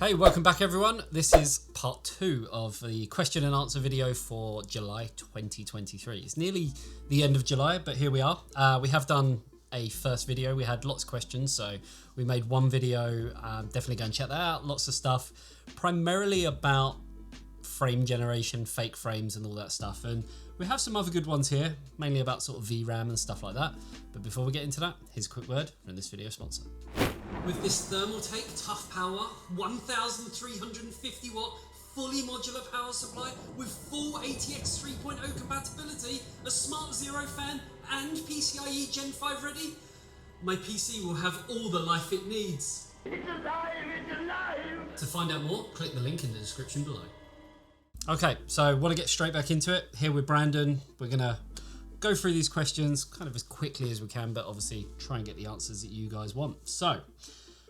Hey, welcome back everyone. This is part 2 of the question and answer video for July 2023. It's nearly the end of July, but here we are. We have done a first video. We had lots of questions, so we made one video. Definitely go and check that out. Lots of stuff, primarily about frame generation, fake frames and all that stuff. And we have some other good ones here, mainly about sort of VRAM and stuff like that. But before we get into that, here's a quick word from this video sponsor. With this Thermaltake Tough Power 1350 watt fully modular power supply with full ATX 3.0 compatibility, a Smart Zero fan and PCIe Gen 5 ready, my PC will have all the life it needs. It's alive, it's alive! To find out more, click the link in the description below. Okay, so want to get straight back into it. Here with Brandon, we're going to go through these questions kind of as quickly as we can, but obviously try and get the answers that you guys want. So,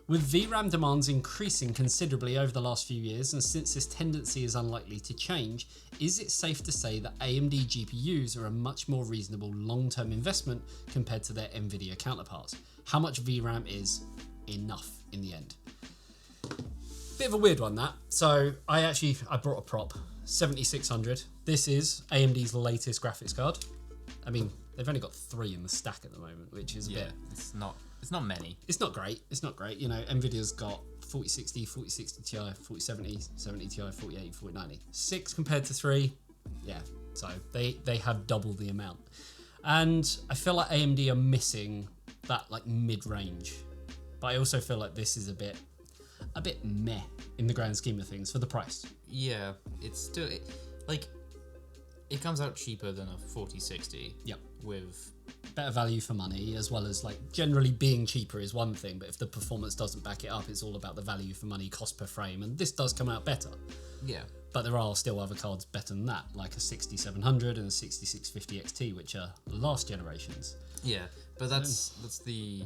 with VRAM demands increasing considerably over the last few years, and since this tendency is unlikely to change, is it safe to say that AMD GPUs are a much more reasonable long-term investment compared to their NVIDIA counterparts? How much VRAM is enough in the end? Bit of a weird one, that. So I brought a prop, 7600. This is AMD's latest graphics card. I mean, they've only got 3 in the stack at the moment, which is a bit... It's not many. It's not great. You know, NVIDIA's got 4060, 4060 Ti, 4070, 70 Ti, 4080, 4090. 6 compared to 3, yeah. So they have double the amount. And I feel like AMD are missing that like mid-range. But I also feel like this is a bit meh in the grand scheme of things for the price. Yeah, it's still... It comes out cheaper than a 4060. Yep. With better value for money, as well as like generally being cheaper is one thing, but if the performance doesn't back it up, it's all about the value for money, cost per frame, and this does come out better. Yeah. But there are still other cards better than that, like a 6700 and a 6650 XT, which are last generations. Yeah, but that's the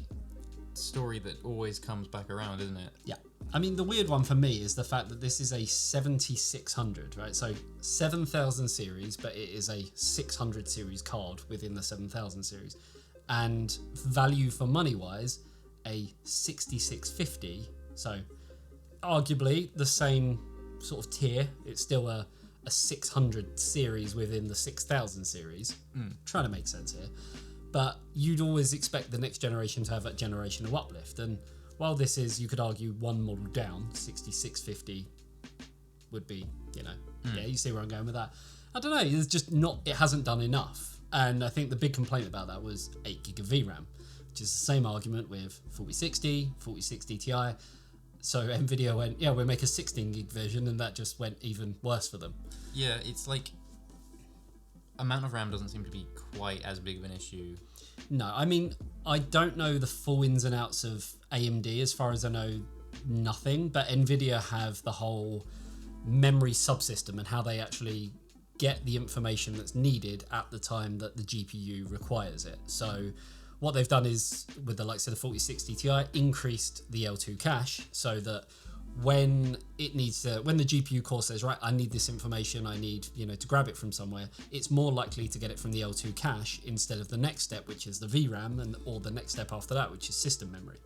story that always comes back around, isn't it? Yeah. I mean, the weird one for me is the fact that this is a 7600, right? So 7000 series, but it is a 600 series card within the 7000 series. And value for money wise, a 6650. So arguably the same sort of tier. It's still a 600 series within the 6000 series. Trying to make sense here. But you'd always expect the next generation to have that generational uplift. And while this is, you could argue, one model down, 6650 would be, yeah, you see where I'm going with that. I don't know, it's just not, it hasn't done enough. And I think the big complaint about that was 8GB of VRAM, which is the same argument with 4060, 4060 Ti. So NVIDIA went, yeah, we'll make a 16GB version, and that just went even worse for them. Yeah, it's like, amount of RAM doesn't seem to be quite as big of an issue. No, I mean, I don't know the full ins and outs of AMD. As far as I know, nothing. But NVIDIA have the whole memory subsystem and how they actually get the information that's needed at the time that the GPU requires it. So what they've done is, with the likes of the 4060 Ti, increased the L2 cache so that when the GPU core says, right, I need this information, I need, to grab it from somewhere, it's more likely to get it from the L2 cache instead of the next step, which is the VRAM, or the next step after that, which is system memory.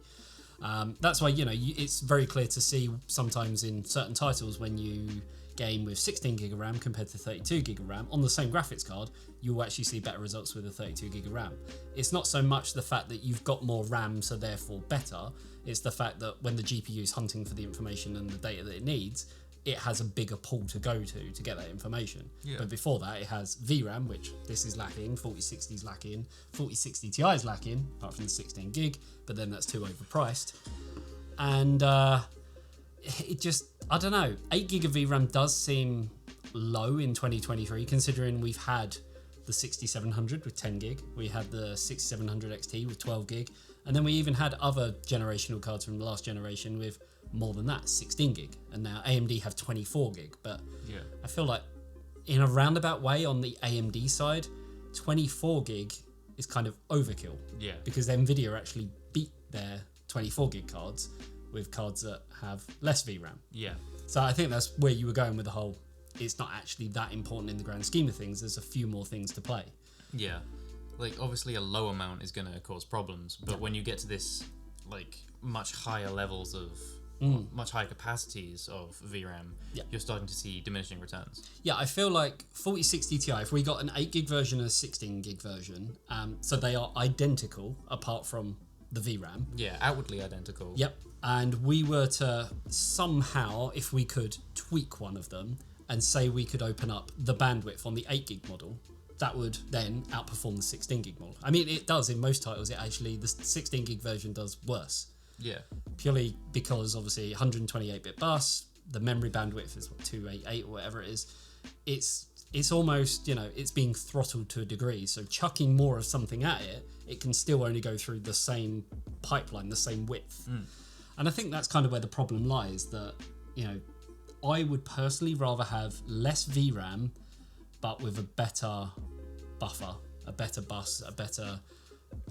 That's why, it's very clear to see sometimes in certain titles when you game with 16GB of RAM compared to 32GB of RAM on the same graphics card, you'll actually see better results with a 32GB of RAM. It's not so much the fact that you've got more RAM, so therefore better. It's the fact that when the GPU is hunting for the information and the data that it needs, it has a bigger pool to go to get that information. Yeah. But before that, it has VRAM, which this is lacking, 4060 is lacking, 4060 Ti is lacking, apart from the 16GB, but then that's too overpriced. And it just, I don't know, 8GB of VRAM does seem low in 2023, considering we've had the 6700 with 10GB, we had the 6700 XT with 12GB, and then we even had other generational cards from the last generation with more than that, 16GB, and now AMD have 24GB. But yeah, I feel like in a roundabout way on the AMD side, 24GB is kind of overkill. Yeah, because NVIDIA actually beat their 24GB cards with cards that have less VRAM. Yeah. So I think that's where you were going with the whole, it's not actually that important in the grand scheme of things. There's a few more things to play. Yeah. Like, obviously a low amount is going to cause problems, but when you get to this, like, much higher levels of much higher capacities of VRAM, Yeah. you're starting to see diminishing returns. Yeah, I feel like 4060 Ti, if we got an 8 gig version and a 16 gig version, so they are identical apart from the VRAM. Yeah, outwardly identical. Yep. And we were to somehow, if we could tweak one of them and say we could open up the bandwidth on the 8 gig model, that would then outperform the 16 gig model. I mean, it does in most titles. It actually, the 16 gig version does worse. Yeah. Purely because obviously 128-bit bus, the memory bandwidth is what, 288 or whatever it is. It's almost, you know, it's being throttled to a degree. So chucking more of something at it, it can still only go through the same pipeline, the same width. And I think that's kind of where the problem lies, that, you know, I would personally rather have less VRAM, but with a better buffer, a better bus, a better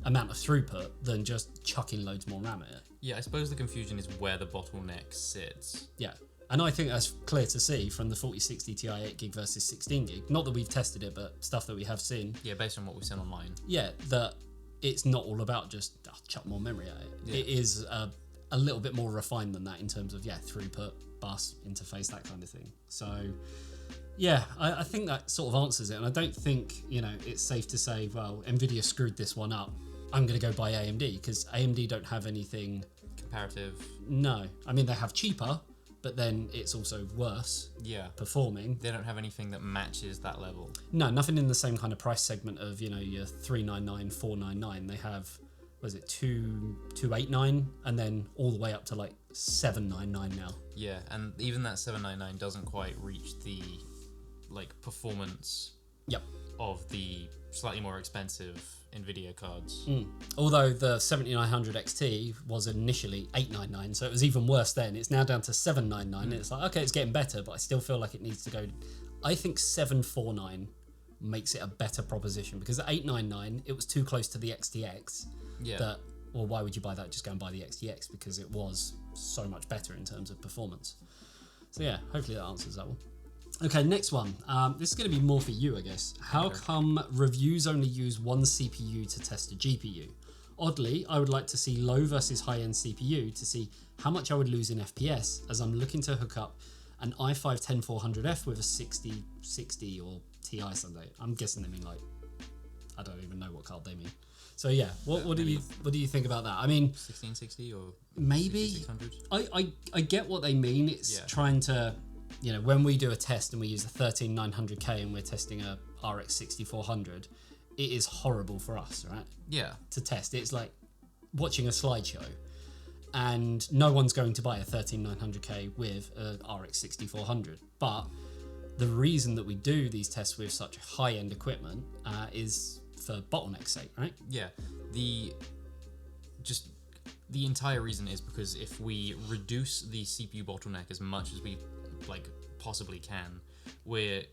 amount of throughput than just chucking loads more RAM at it. Yeah, I suppose the confusion is where the bottleneck sits. Yeah. And I think that's clear to see from the 4060 Ti 8 gig versus 16 gig. Not that we've tested it, but stuff that we have seen. Yeah, based on what we've seen online. Yeah, that it's not all about just chuck more memory at it. Yeah. It is a little bit more refined than that in terms of, throughput, bus, interface, that kind of thing. So, yeah, I think that sort of answers it. And I don't think, you know, it's safe to say, well, NVIDIA screwed this one up. I'm going to go buy AMD, because AMD don't have anything... Comparative. No. I mean, they have cheaper, but then it's also worse performing. They don't have anything that matches that level. No, nothing in the same kind of price segment of, you know, your 399, 499. They have, what is it, 289, and then all the way up to like 799 now. Yeah, and even that 799 doesn't quite reach the like performance of the slightly more expensive NVIDIA cards. Although the 7900 XT was initially 899, so it was even worse then. It's now down to 799. It's like, okay, it's getting better, but I still feel like it needs to go. I think 749 makes it a better proposition, because at 899 it was too close to the XTX. Yeah. That, well, why would you buy that? Just go and buy the XTX, because it was so much better in terms of performance. So yeah, hopefully that answers that one. Okay, next one. This is going to be more for you, I guess. How come reviews only use one CPU to test a GPU? Oddly, I would like to see low versus high-end CPU to see how much I would lose in FPS, as I'm looking to hook up an i5-10400F with a 6060 or Ti someday. I'm guessing they mean like, I don't even know what card they mean. So yeah, what do you think about that? I mean, 1660 or maybe 6600? I get what they mean. It's trying to, you know, when we do a test and we use a 13900K and we're testing a RX 6400, it is horrible for us, right? Yeah. To test. It's like watching a slideshow, and no one's going to buy a 13900K with a RX 6400. But the reason that we do these tests with such high-end equipment is for bottleneck's sake, right? Yeah. The entire reason is because if we reduce the CPU bottleneck as much as we like possibly can, we're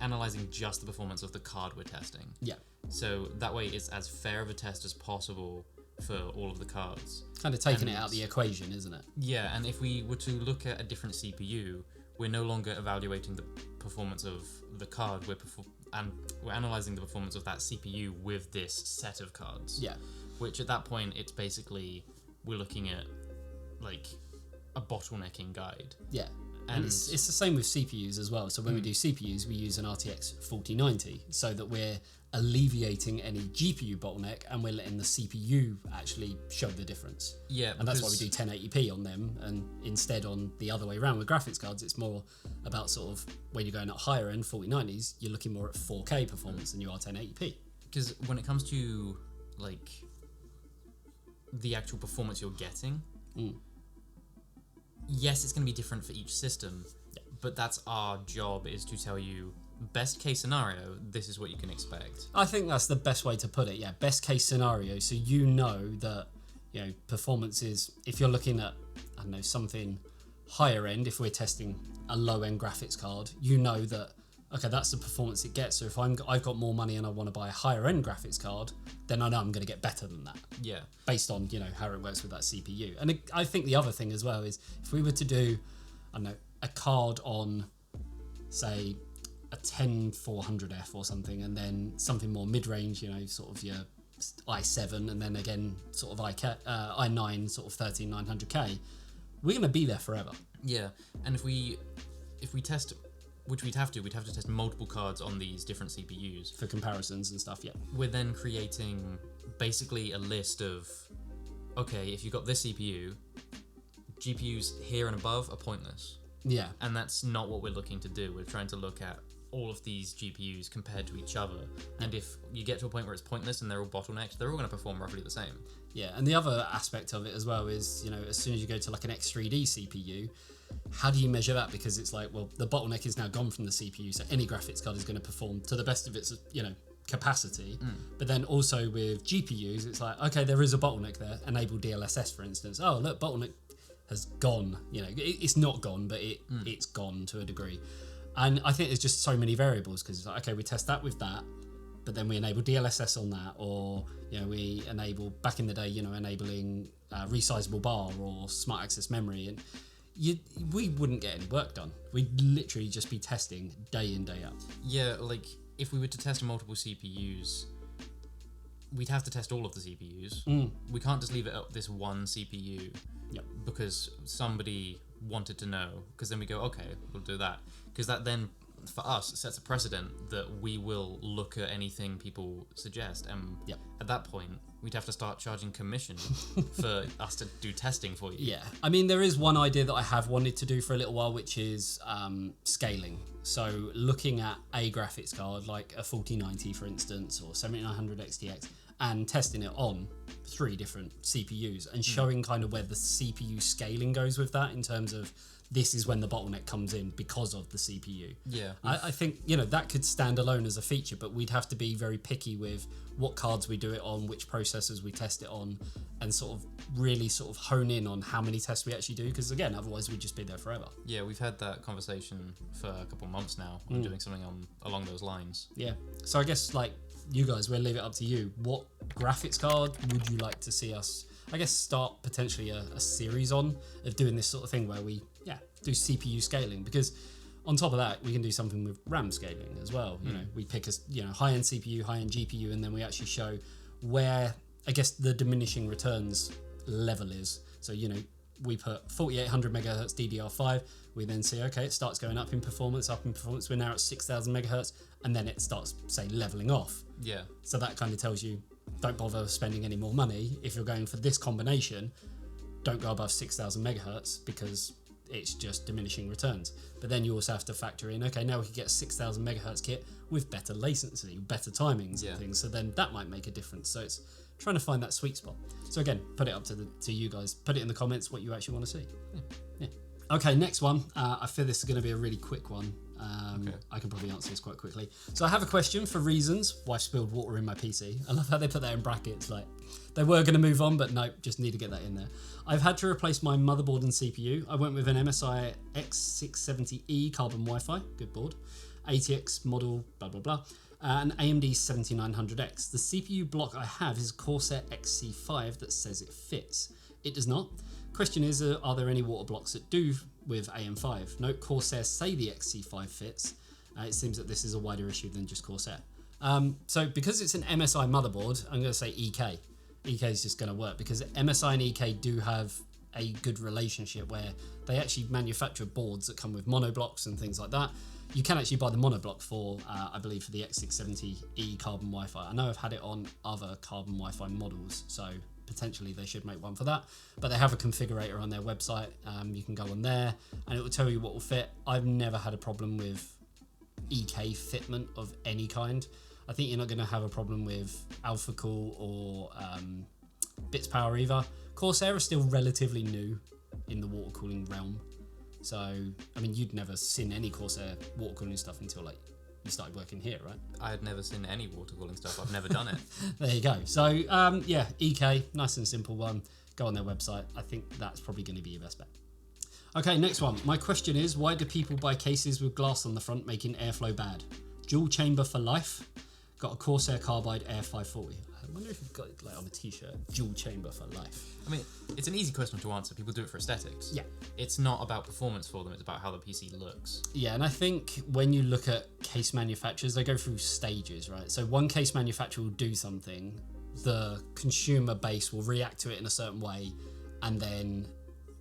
analyzing just the performance of the card we're testing. Yeah. So that way it's as fair of a test as possible for all of the cards. Kind of taking it out of the equation, isn't it? Yeah, and if we were to look at a different CPU, we're no longer evaluating the performance of the card, we're analyzing the performance of that CPU with this set of cards. Yeah. Which at that point, it's basically, we're looking at like a bottlenecking guide. Yeah. And it's the same with CPUs as well. So when we do CPUs, we use an RTX 4090 so that we're alleviating any GPU bottleneck and we're letting the CPU actually show the difference. Yeah. And that's why we do 1080p on them. And instead on the other way around with graphics cards, it's more about sort of when you're going at higher end 4090s, you're looking more at 4K performance than you are 1080p. Because when it comes to like the actual performance you're getting, yes, it's going to be different for each system, but that's our job, is to tell you best case scenario, this is what you can expect. I think that's the best way to put it. Yeah, best case scenario. So you know that, you know, performance is, if you're looking at, I don't know, something higher end, if we're testing a low end graphics card, you know that, okay, that's the performance it gets. So if I've got more money and I want to buy a higher end graphics card, then I know I'm going to get better than that. Yeah. Based on, you know, how it works with that CPU. And I think the other thing as well is, if we were to do, I don't know, a card on, say, a 10400F or something, and then something more mid-range, you know, sort of your i7, and then again sort of i9 sort of 13900K, we're going to be there forever. Yeah, and if we test, which we'd have to test multiple cards on these different CPUs For comparisons and stuff, yeah. We're then creating basically a list of, okay, if you've got this CPU, GPUs here and above are pointless. Yeah. And that's not what we're looking to do. We're trying to look at all of these GPUs compared to each other. And if you get to a point where it's pointless and they're all bottlenecked, they're all going to perform roughly the same. Yeah, and the other aspect of it as well is, as soon as you go to like an X3D CPU, how do you measure that? Because it's like, well, the bottleneck is now gone from the CPU, so any graphics card is going to perform to the best of its, capacity. But then also with GPUs, it's like, okay, there is a bottleneck there. Enable DLSS, for instance. Oh, look, bottleneck has gone. It's not gone, but it's gone to a degree. And I think there's just so many variables because it's like, okay, we test that with that, but then we enable DLSS on that, or we enable, back in the day, enabling resizable bar or smart access memory, and we wouldn't get any work done. We'd literally just be testing day in, day out. Yeah, like if we were to test multiple CPUs, we'd have to test all of the CPUs. We can't just leave it at this one CPU. Yep. Because somebody wanted to know, because then we go, okay, we'll do that. Because that then, for us, sets a precedent that we will look at anything people suggest. And Yep. at that point, we'd have to start charging commission for us to do testing for you. Yeah, I mean, there is one idea that I have wanted to do for a little while, which is scaling. So looking at a graphics card, like a 4090, for instance, or 7900 XTX, and testing it on 3 different CPUs and showing kind of where the CPU scaling goes with that in terms of this is when the bottleneck comes in because of the CPU. Yeah. I think, that could stand alone as a feature, but we'd have to be very picky with what cards we do it on, which processors we test it on, and sort of really sort of hone in on how many tests we actually do, because again, otherwise we'd just be there forever. Yeah, we've had that conversation for a couple of months now on doing something along those lines. Yeah. So I guess, like, you guys, we'll leave it up to you. What graphics card would you like to see us, I guess, start potentially a series on of doing this sort of thing where we, do CPU scaling? Because on top of that, we can do something with RAM scaling as well. We pick a high-end CPU, high-end GPU, and then we actually show where, I guess, the diminishing returns level is. So, we put 4800 megahertz DDR5. We then see, okay, it starts going up in performance. We're now at 6000 megahertz, and then it starts, say, leveling off. Yeah. So that kind of tells you, don't bother spending any more money. If you're going for this combination, don't go above 6000 megahertz because it's just diminishing returns. But then you also have to factor in, okay, now we can get a 6000 megahertz kit with better latency, better timings and things. So then that might make a difference. So it's trying to find that sweet spot. So again, put it up to you guys. Put it in the comments what you actually want to see. Yeah. Okay, next one. I feel this is going to be a really quick one. Okay. I can probably answer this quite quickly. So I have a question for reasons why I spilled water in my PC. I love how they put that in brackets. Like, they were going to move on, but nope, just need to get that in there. I've had to replace my motherboard and CPU. I went with an MSI X670E Carbon Wi-Fi, good board, ATX model, blah, blah, blah, and AMD 7900X. The CPU block I have is Corsair XC5 that says it fits. It does not. Question is, are there any water blocks that do with AM5? Note, Corsair say the XC5 fits. It seems that this is a wider issue than just Corsair. So because it's an MSI motherboard, I'm going to say EK. EK is just going to work because MSI and EK do have a good relationship where they actually manufacture boards that come with monoblocks and things like that. You can actually buy the monoblock for, I believe, for the X670E Carbon Wi-Fi. I know I've had it on other Carbon Wi-Fi models, so potentially they should make one for that. But they have a configurator on their website. You can go on there and it will tell you what will fit. I've never had a problem with EK fitment of any kind. I think you're not going to have a problem with AlphaCool or Bits Power either. Corsair is still relatively new in the water cooling realm. So, I mean, you'd never seen any Corsair water cooling stuff until like you started working here, right? I had never seen any water cooling stuff. I've never done it. There you go. So, yeah, EK, nice and simple one. Go on their website. I think that's probably going to be your best bet. Okay, next one. My question is, why do people buy cases with glass on the front making airflow bad? Dual chamber for life. Got a Corsair Carbide Air 540. I wonder if you've got it like on a t-shirt. Dual chamber for life. I mean, it's an easy question to answer. People do it for aesthetics. Yeah. It's not about performance for them. It's about how the PC looks. Yeah, and I think when you look at case manufacturers, they go through stages, right? So one case manufacturer will do something, the consumer base will react to it in a certain way, and then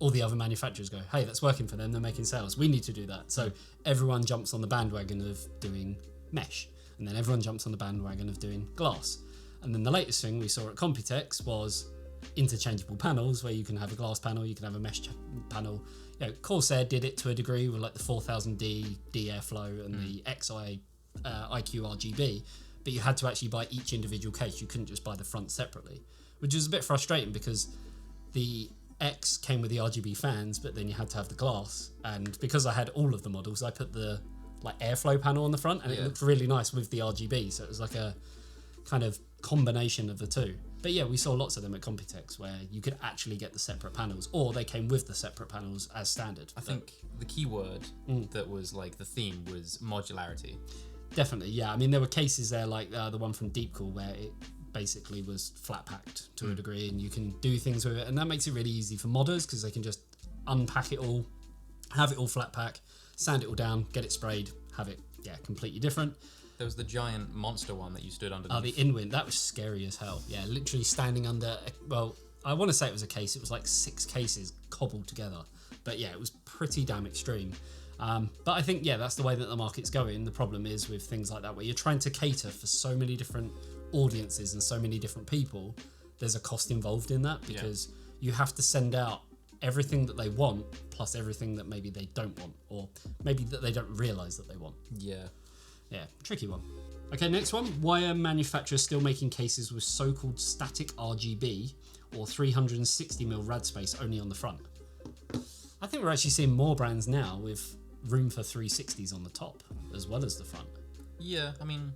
all the other manufacturers go, hey, that's working for them, they're making sales, we need to do that. So everyone jumps on the bandwagon of doing mesh, and then everyone jumps on the bandwagon of doing glass. And then the latest thing we saw at Computex was interchangeable panels, where you can have a glass panel, you can have a mesh panel. You know, Corsair did it to a degree with like the 4000D Airflow and the XI IQ RGB, but you had to actually buy each individual case. You couldn't just buy the front separately, which is a bit frustrating because the X came with the RGB fans, but then you had to have the glass. And because I had all of the models, I put the like airflow panel on the front, and it looked really nice with the RGB. So it was like a kind of combination of the two. But yeah, we saw lots of them at Computex where you could actually get the separate panels, or they came with the separate panels as standard. I think the key word that was like the theme was modularity. Definitely, yeah. I mean, there were cases there like the one from Deepcool where it basically was flat packed to a degree, and you can do things with it, and that makes it really easy for modders because they can just unpack it all, have it all flat pack, sand it all down, get it sprayed, have it completely different. There was the giant monster one that you stood underneath. Oh, the Inwind, that was scary as hell. Yeah, literally standing under, well, I want to say it was a case, it was like 6 cases cobbled together. But yeah, it was pretty damn extreme. But I think, that's the way that the market's going. The problem is with things like that, where you're trying to cater for so many different audiences and so many different people, there's a cost involved in that, because you have to send out everything that they want, plus everything that maybe they don't want, or maybe that they don't realise that they want. Yeah, tricky one. Okay, next one. Why are manufacturers still making cases with so-called static RGB or 360mm rad space only on the front? I think we're actually seeing more brands now with room for 360s on the top as well as the front. Yeah, I mean,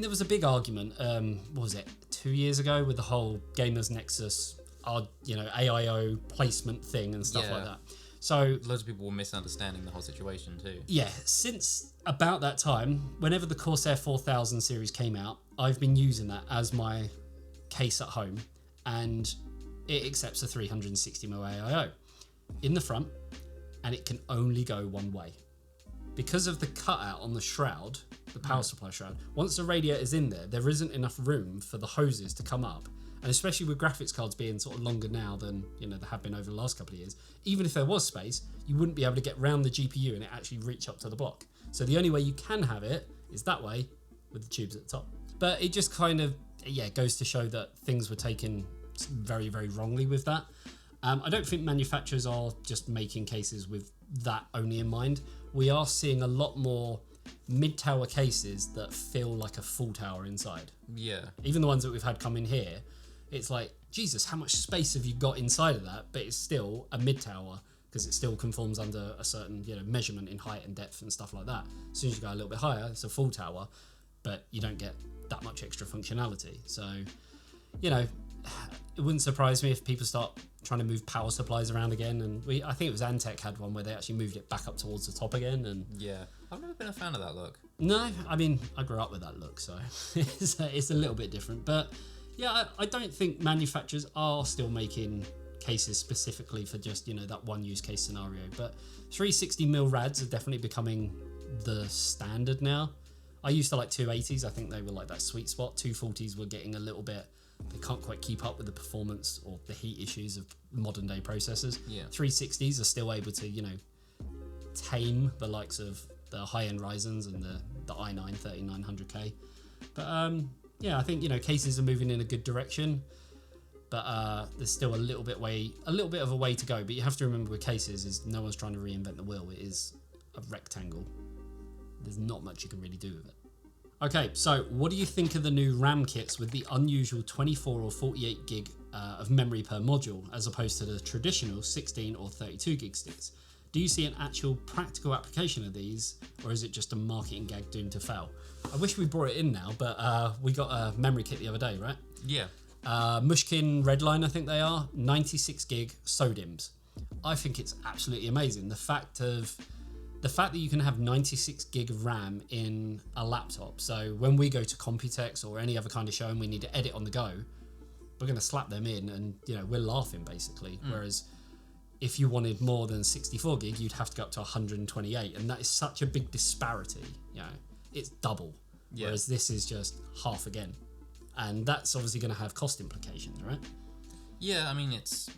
there was a big argument, what was it, 2 years ago with the whole Gamers Nexus, AIO placement thing and stuff like that. So loads of people were misunderstanding the whole situation too. Yeah, since about that time, whenever the Corsair 4000 series came out, I've been using that as my case at home, and it accepts a 360mm AIO in the front, and it can only go one way. Because of the cutout on the shroud, the power supply shroud, once the radiator is in there, there isn't enough room for the hoses to come up. And especially with graphics cards being sort of longer now than they have been over the last couple of years, even if there was space, you wouldn't be able to get round the GPU and it actually reach up to the block. So the only way you can have it is that way, with the tubes at the top. But it just kind of goes to show that things were taken very, very wrongly with that. I don't think manufacturers are just making cases with that only in mind. We are seeing a lot more mid-tower cases that feel like a full tower inside. Yeah. Even the ones that we've had come in here, it's like, Jesus, how much space have you got inside of that? But it's still a mid-tower because it still conforms under a certain measurement in height and depth and stuff like that. As soon as you go a little bit higher, it's a full tower, but you don't get that much extra functionality. So, it wouldn't surprise me if people start trying to move power supplies around again. And I think it was Antec had one where they actually moved it back up towards the top again. And I've never been a fan of that look. No, I grew up with that look, so it's a little bit different. But yeah, I don't think manufacturers are still making cases specifically for just, that one use case scenario. But 360mm rads are definitely becoming the standard now. I used to like 280s. I think they were like that sweet spot. 240s were getting a little bit, they can't quite keep up with the performance or the heat issues of modern day processors. 360s are still able to, tame the likes of the high-end Ryzens and the i9 3900K. But I think cases are moving in a good direction, but there's still a little bit of a way to go. But you have to remember with cases is no one's trying to reinvent the wheel. It is a rectangle. There's not much you can really do with it. Okay, so what do you think of the new RAM kits with the unusual 24 or 48 gig of memory per module, as opposed to the traditional 16 or 32 gig sticks? Do you see an actual practical application of these, or is it just a marketing gag doomed to fail? I wish we brought it in now, but we got a memory kit the other day, right? Yeah. Mushkin Redline, I think they are, 96 gig SODIMMs. I think it's absolutely amazing. The fact that you can have 96 gig of RAM in a laptop. So when we go to Computex or any other kind of show and we need to edit on the go, we're going to slap them in and, we're laughing basically. Whereas if you wanted more than 64 gig, you'd have to go up to 128. And that is such a big disparity. It's double. Yeah. Whereas this is just half again. And that's obviously going to have cost implications, right? Yeah, it's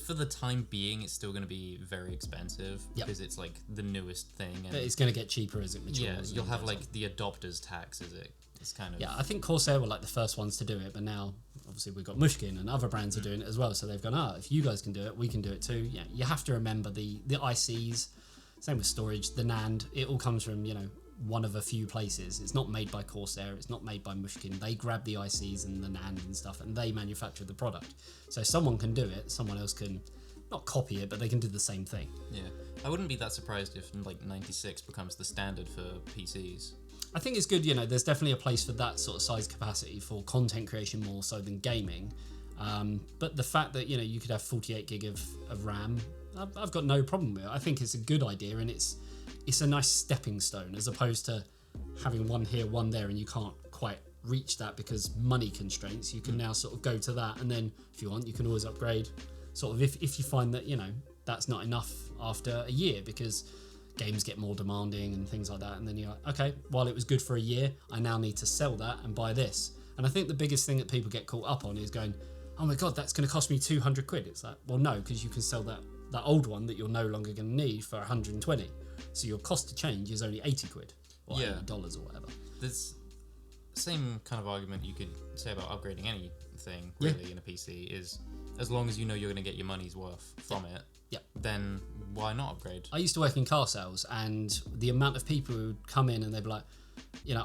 for the time being, it's still going to be very expensive because it's like the newest thing. And But it's going to get cheaper as it matures. yeah, you'll have goes like on. the adopters tax, is it? It's kind of Yeah, I think Corsair were like the first ones to do it, but now obviously we've got Mushkin and other brands are doing it as well. So they've gone, if you guys can do it, we can do it too. Yeah, you have to remember the ICs, same with storage, the NAND. It all comes from one of a few places. It's not made by Corsair. It's not made by Mushkin. They grab the ICs and the NAND and stuff, and they manufacture the product. So someone can do it. Someone else can not copy it, but they can do the same thing. Yeah, I wouldn't be that surprised if like 96 becomes the standard for PCs. I think it's good, there's definitely a place for that sort of size capacity for content creation more so than gaming. But the fact that, you could have 48 gig of RAM, I've got no problem with it. I think it's a good idea, and it's a nice stepping stone as opposed to having one here, one there, and you can't quite reach that because money constraints. You can now sort of go to that, and then if you want, you can always upgrade sort of if you find that, that's not enough after a year because games get more demanding and things like that, and then you're like, okay, while it was good for a year, I now need to sell that and buy this. And I think the biggest thing that people get caught up on is going, oh my god, that's going to cost me 200 quid. It's like, well, no, because you can sell that old one that you're no longer going to need for 120. So your cost to change is only 80 quid or $80 or whatever. There's same kind of argument you could say about upgrading anything really in a PC is as long as you know you're going to get your money's worth from it, then why not upgrade? I used to work in car sales, and the amount of people who'd come in and they'd be like,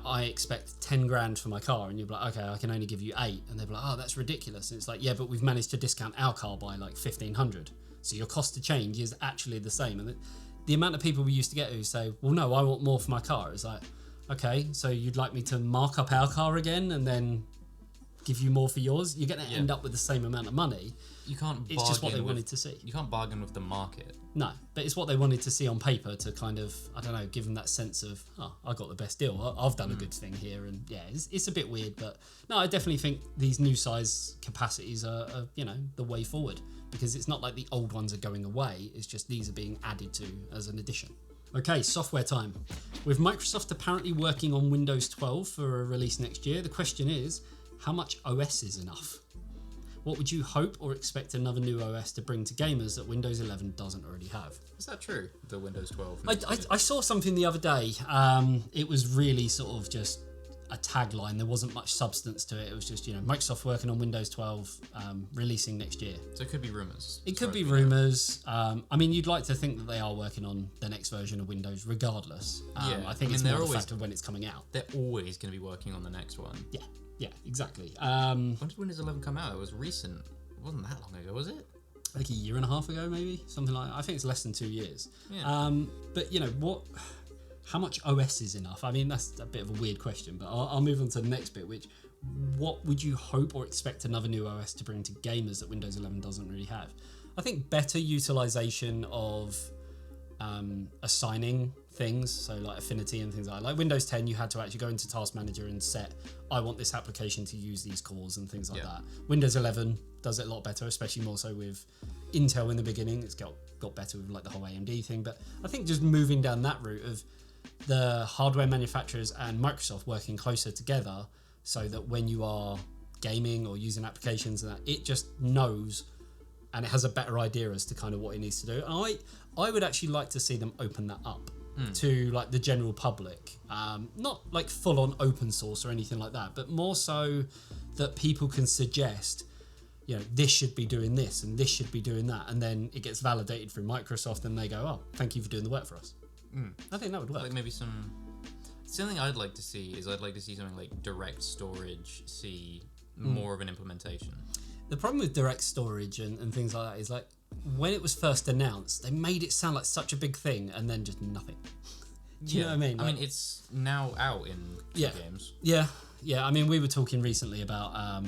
I expect 10 grand for my car, and you'd be like, okay, I can only give you 8, and they'd be like, oh, that's ridiculous. And it's like, yeah, but we've managed to discount our car by like 1,500, so your cost to change is actually the same. And the amount of people we used to get who say, well, no, I want more for my car. It's like, okay, so you'd like me to mark up our car again and then give you more for yours? You're going to end up with the same amount of money. You can't bargain. It's just what they wanted to see. You can't bargain with the market. No, but it's what they wanted to see on paper to kind of, I don't know, give them that sense of, oh, I got the best deal. I've done a good thing here. And yeah, it's a bit weird, but no, I definitely think these new size capacities are the way forward, because it's not like the old ones are going away. It's just these are being added to as an addition. Okay, software time. With Microsoft apparently working on Windows 12 for a release next year, the question is, how much OS is enough? What would you hope or expect another new OS to bring to gamers that Windows 11 doesn't already have? Is that true? The Windows 12? I saw something the other day. It was really sort of just a tagline. There wasn't much substance to it. It was just, Microsoft working on Windows 12, releasing next year. So it could be rumours. It could be rumours. I mean, you'd like to think that they are working on the next version of Windows regardless. I think it's more the fact of when it's coming out. They're always going to be working on the next one. Yeah, exactly. When did Windows 11 come out? It was recent. It wasn't that long ago, was it? Like a year and a half ago, maybe? Something like that. I think it's less than 2 years. Yeah. But, how much OS is enough? I mean, that's a bit of a weird question, but I'll move on to the next bit, which, what would you hope or expect another new OS to bring to gamers that Windows 11 doesn't really have? I think better utilization of assigning things, so like affinity and things like Windows 10, you had to actually go into Task Manager and set, I want this application to use these calls and things like that. Windows 11 does it a lot better, especially more so with Intel in the beginning. It's got better with like the whole AMD thing, but I think just moving down that route of the hardware manufacturers and Microsoft working closer together so that when you are gaming or using applications and that, it just knows and it has a better idea as to kind of what it needs to do. And I would actually like to see them open that up to like the general public, not like full on open source or anything like that, but more so that people can suggest, this should be doing this and this should be doing that, and then it gets validated through Microsoft and they go, oh, thank you for doing the work for us. I think that would work. Like maybe something I'd like to see is I'd like to see something like direct storage see more of an implementation. The problem with direct storage and things like that is like when it was first announced, they made it sound like such a big thing and then just nothing. Do you know what I mean? I mean, it's now out in games. Yeah. I mean, we were talking recently about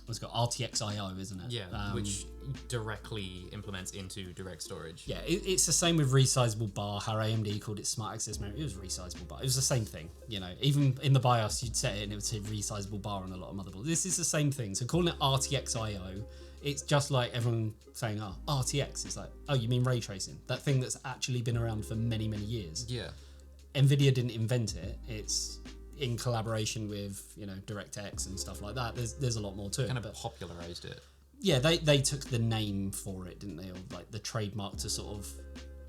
what's it called, RTX.io, isn't it? Yeah, which directly implements into direct storage. Yeah, it's the same with resizable bar. How AMD called it Smart Access Memory. It was resizable bar. It was the same thing. Even in the BIOS, you'd set it and it would say resizable bar on a lot of motherboards. This is the same thing. So calling it RTX.io, it's just like everyone saying, oh, RTX. It's like, oh, you mean ray tracing? That thing that's actually been around for many, many years. Yeah. NVIDIA didn't invent it. It's in collaboration with, DirectX and stuff like that. There's a lot more to it. Kind of popularized it. yeah, they took the name for it, didn't they? Or like the trademark to sort of,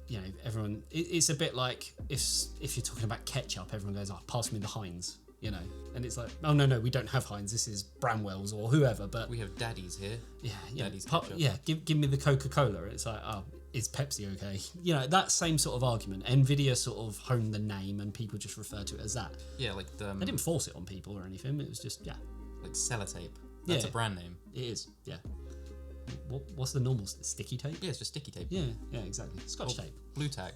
you know, everyone. It's a bit like if you're talking about ketchup, everyone goes, "Oh, pass me the Heinz," you know, and it's like, "Oh no, we don't have Heinz. This is Bramwell's or whoever." But we have Daddy's here. Yeah, Daddy's ketchup. Yeah, give me the Coca-Cola. It's like, oh, is Pepsi okay? You know, that same sort of argument. NVIDIA sort of honed the name, and people just refer to it as that. Yeah, like the. They didn't force it on people or anything. It was just like sellotape. That's a brand name. It is. Yeah. What's the normal sticky tape? Yeah, it's just sticky tape. Yeah, exactly. Scotch tape. Blue tack.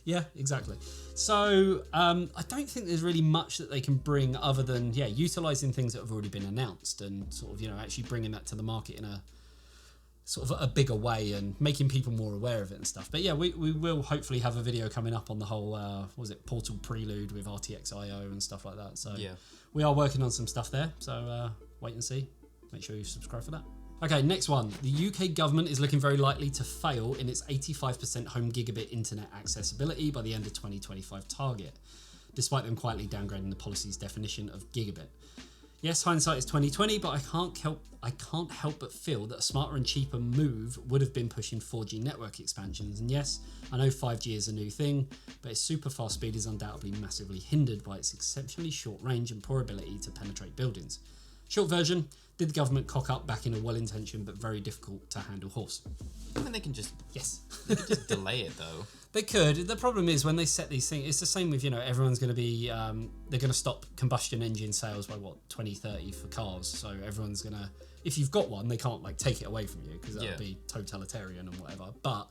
Yeah, exactly. So I don't think there's really much that they can bring other than utilising things that have already been announced and sort of actually bringing that to the market in a sort of a bigger way and making people more aware of it and stuff. But yeah, we will hopefully have a video coming up on the whole Portal Prelude with RTX.io and stuff like that. So we are working on some stuff there. So wait and see. Make sure you subscribe for that. Okay, next one. The UK government is looking very likely to fail in its 85% home gigabit internet accessibility by the end of 2025 target, despite them quietly downgrading the policy's definition of gigabit. Yes, hindsight is 2020, but I can't help but feel that a smarter and cheaper move would have been pushing 4G network expansions. And yes, I know 5G is a new thing, but its super fast speed is undoubtedly massively hindered by its exceptionally short range and poor ability to penetrate buildings. Short version, did the government cock up back in a well-intentioned but very difficult to handle horse? I mean, they can just just delay it though. They could. The problem is when they set these things, it's the same with, everyone's going to be, they're going to stop combustion engine sales by 2030 for cars. So everyone's going to, if you've got one, they can't like take it away from you because that would be totalitarian and whatever. But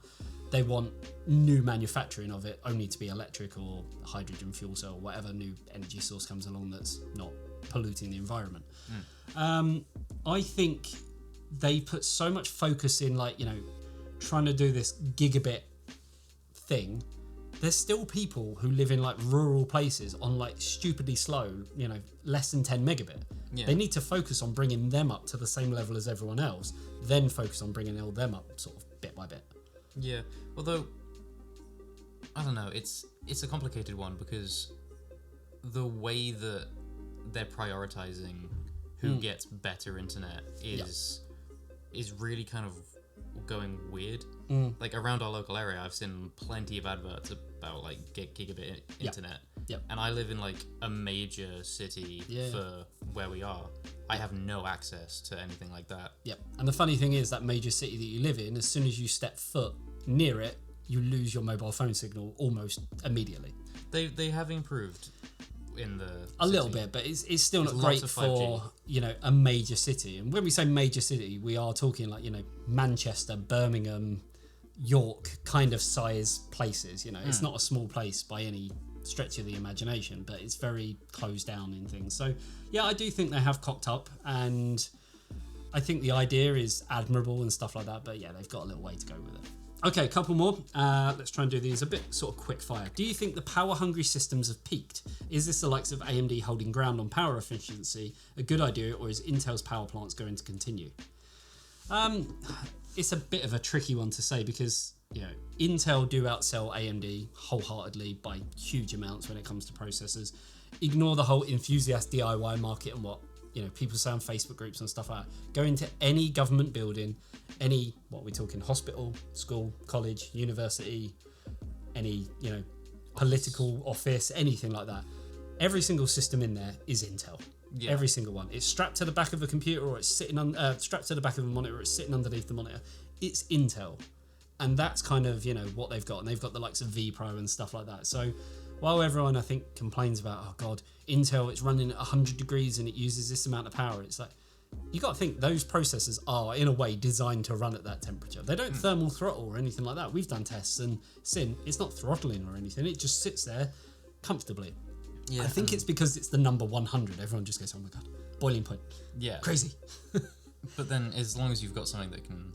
they want new manufacturing of it only to be electric or hydrogen fuel cell or whatever new energy source comes along that's not polluting the environment. I think they put so much focus in trying to do this gigabit thing. There's still people who live in like rural places on like stupidly slow, less than 10 megabit. They need to focus on bringing them up to the same level as everyone else, then focus on bringing all them up sort of bit by bit. Yeah, although I don't know, it's a complicated one because the way that they're prioritizing who gets better internet is really kind of going weird. Like around our local area, I've seen plenty of adverts about like gigabit internet. And I live in like a major city for where we are. I have no access to anything like that. And the funny thing is that major city that you live in, as soon as you step foot near it, you lose your mobile phone signal almost immediately. They have improved in the a little bit, but it's still not great for a major city. And when we say major city, we are talking like Manchester, Birmingham, York kind of size places. It's not a small place by any stretch of the imagination, but it's very closed down in things. So I do think they have cocked up, and I think the idea is admirable and stuff like that, but they've got a little way to go with it. Okay, a couple more. Let's try and do these a bit sort of quick fire. Do you think the power-hungry systems have peaked? Is this the likes of AMD holding ground on power efficiency a good idea, or is Intel's power plants going to continue? It's a bit of a tricky one to say because, Intel do outsell AMD wholeheartedly by huge amounts when it comes to processors. Ignore the whole enthusiast DIY market and what people say on Facebook groups and stuff like that. Go into any government building, what we're talking, hospital, school, college, university, any, political office, anything like that. Every single system in there is Intel. Every single one. It's strapped to the back of a computer or it's sitting on, strapped to the back of a monitor or it's sitting underneath the monitor. It's Intel. And that's kind of, what they've got. And they've got the likes of vPro and stuff like that. So while everyone, I think, complains about, oh God, Intel, it's running at 100 degrees and it uses this amount of power. It's like, you got to think those processors are, in a way, designed to run at that temperature. They don't thermal throttle or anything like that. We've done tests and it's not throttling or anything. It just sits there comfortably. I think it's because it's the number 100. Everyone just goes, oh my God, boiling point. Crazy. But then as long as you've got something that can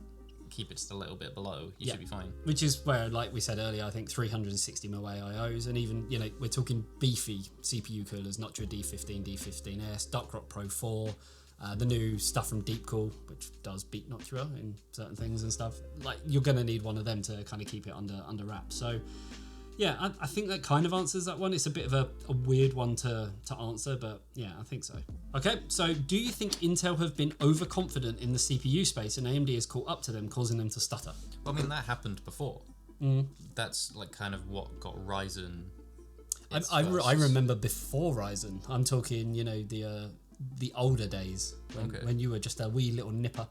keep it just a little bit below, you should be fine. Which is where, like we said earlier, I think 360mm AIOs and even, we're talking beefy CPU coolers, not your D15, D15S, Duckrock Pro 4, the new stuff from Deepcool, which does beat Noctua in certain things and stuff. Like, you're going to need one of them to kind of keep it under wraps. So, Yeah, I think that kind of answers that one. It's a bit of a weird one to answer, but yeah, I think so. Okay, so do you think Intel have been overconfident in the CPU space and AMD has caught up to them, causing them to stutter? Well, I mean, that happened before. That's like kind of what got Ryzen. I remember before Ryzen. I'm talking, you know, the older days when you were just a wee little nipper.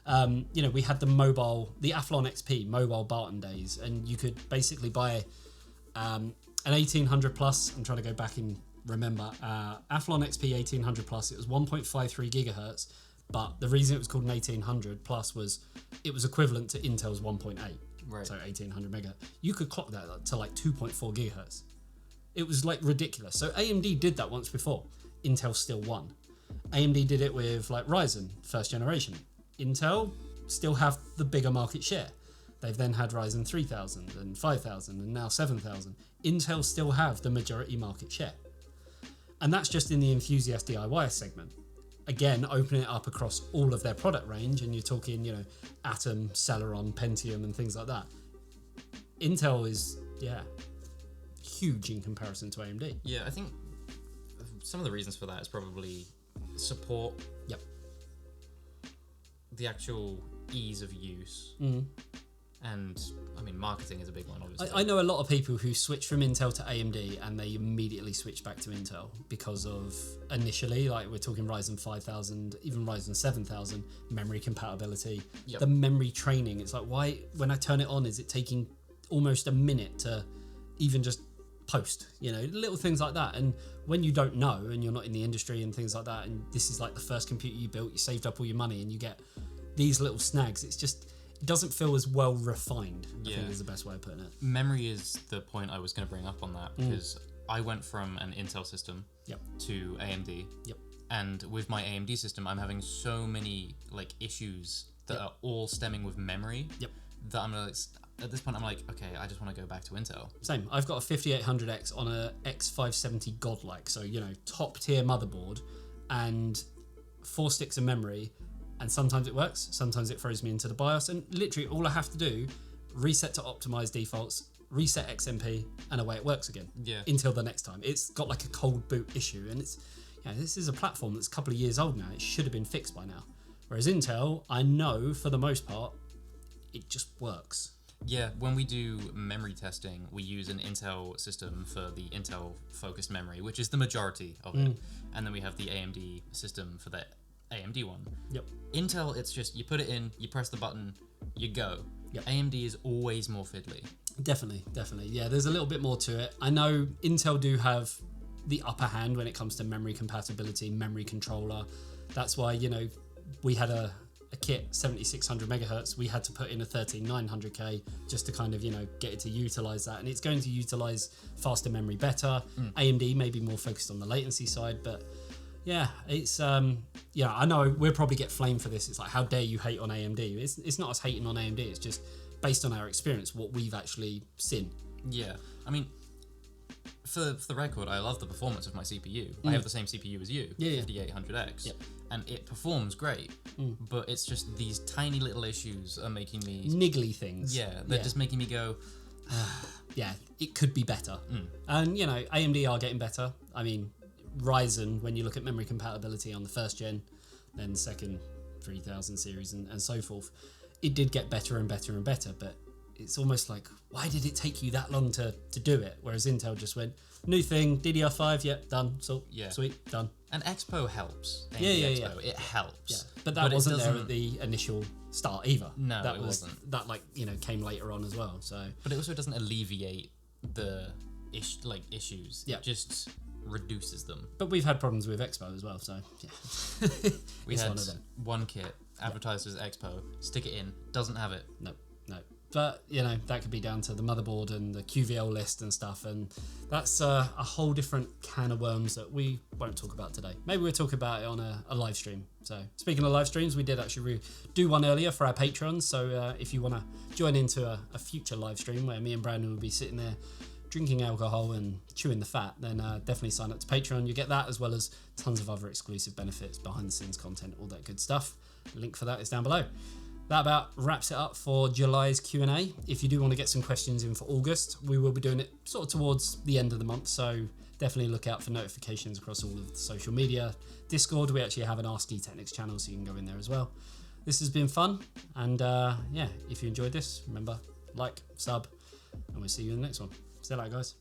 You know, we had the Athlon XP mobile Barton days, and you could basically buy an 1800 plus. I'm trying to go back and remember. Athlon XP 1800 plus. It was 1.53 gigahertz, but the reason it was called an 1800 plus was it was equivalent to Intel's 1.8. Right. So 1800 megahertz. You could clock that to like 2.4 gigahertz. It was like ridiculous. So AMD did that once before. Intel still won. AMD did it with like Ryzen, first generation. Intel still have the bigger market share. They've then had Ryzen 3000 and 5000 and now 7000. Intel still have the majority market share. And that's just in the enthusiast DIY segment. Again, opening it up across all of their product range, and you're talking, you know, Atom, Celeron, Pentium, and things like that. Intel is, huge in comparison to AMD. Yeah, I think some of the reasons for that is probably support. Yep. The actual ease of use. And, I mean, marketing is a big one, obviously. I know a lot of people who switch from Intel to AMD and they immediately switch back to Intel because of initially, like we're talking Ryzen 5000, even Ryzen 7000, memory compatibility, the memory training. It's like, why, when I turn it on, is it taking almost a minute to even just post, you know, little things like that. And when you don't know and you're not in the industry and things like that, and this is like the first computer you built, you saved up all your money and you get these little snags, it's just, it doesn't feel as well refined, I think is the best way of putting it. Memory is the point I was going to bring up on that, because I went from an Intel system to AMD. And with my AMD system, I'm having so many like issues that are all stemming with memory that I'm like, at this point I'm like, okay, I just want to go back to Intel. Same. I've got a 5800X on a X570 Godlike, so, you know, top tier motherboard and 4 sticks of memory. And sometimes it works, sometimes it throws me into the BIOS, and literally all I have to do, reset to optimized defaults, reset XMP, and away it works again. Until the next time. It's got like a cold boot issue, and it's, you know, this is a platform that's a couple of years old now. It should have been fixed by now. Whereas Intel, I know for the most part, it just works. Yeah, when we do memory testing, we use an Intel system for the Intel focused memory, which is the majority of it. And then we have the AMD system for the AMD one. Intel, it's just, you put it in, you press the button, you go. AMD is always more fiddly. Definitely. Yeah, there's a little bit more to it. I know Intel do have the upper hand when it comes to memory compatibility, memory controller. That's why, you know, we had a kit 7600 megahertz. We had to put in a 13900K just to kind of, you know, get it to utilize that, and it's going to utilize faster memory better. AMD may be more focused on the latency side, but yeah, it's I know we'll probably get flamed for this. It's like, how dare you hate on AMD? It's not us hating on AMD. It's just based on our experience, what we've actually seen. Yeah, I mean, for the record, I love the performance of my CPU. I have the same CPU as you, 5800X, and it performs great. But it's just these tiny little issues are making me niggly things. Yeah, they're just making me go. Yeah, it could be better. And you know, AMD are getting better. I mean, Ryzen, when you look at memory compatibility on the first gen, then second 3000 series and so forth, it did get better and better and better, but it's almost like, why did it take you that long to do it? Whereas Intel just went, new thing, DDR5, done, so sweet, done. And Expo helps. Expo. It helps. Yeah. But that wasn't there at the initial start either. No, that wasn't. That, like, you know, came later on as well. So, but it also doesn't alleviate the issues. It just reduces them. But we've had problems with Expo as well, so yeah. We had one kit advertised as Expo, stick it in, doesn't have it. No. But, you know, that could be down to the motherboard and the QVL list and stuff, and that's a whole different can of worms that we won't talk about today. Maybe we'll talk about it on a live stream. So, speaking of live streams, we did actually do one earlier for our patrons, so if you want to join into a future live stream where me and Brandon will be sitting there drinking alcohol and chewing the fat, then definitely sign up to Patreon. You get that, as well as tons of other exclusive benefits, behind the scenes content, all that good stuff. The link for that is down below. That about wraps it up for July's Q&A. If you do want to get some questions in for August, we will be doing it sort of towards the end of the month, so definitely look out for notifications across all of the social media. Discord, we actually have an Ask eTeknix channel, so you can go in there as well. This has been fun, and yeah, if you enjoyed this, remember, like, sub, and we'll see you in the next one. See you later, guys.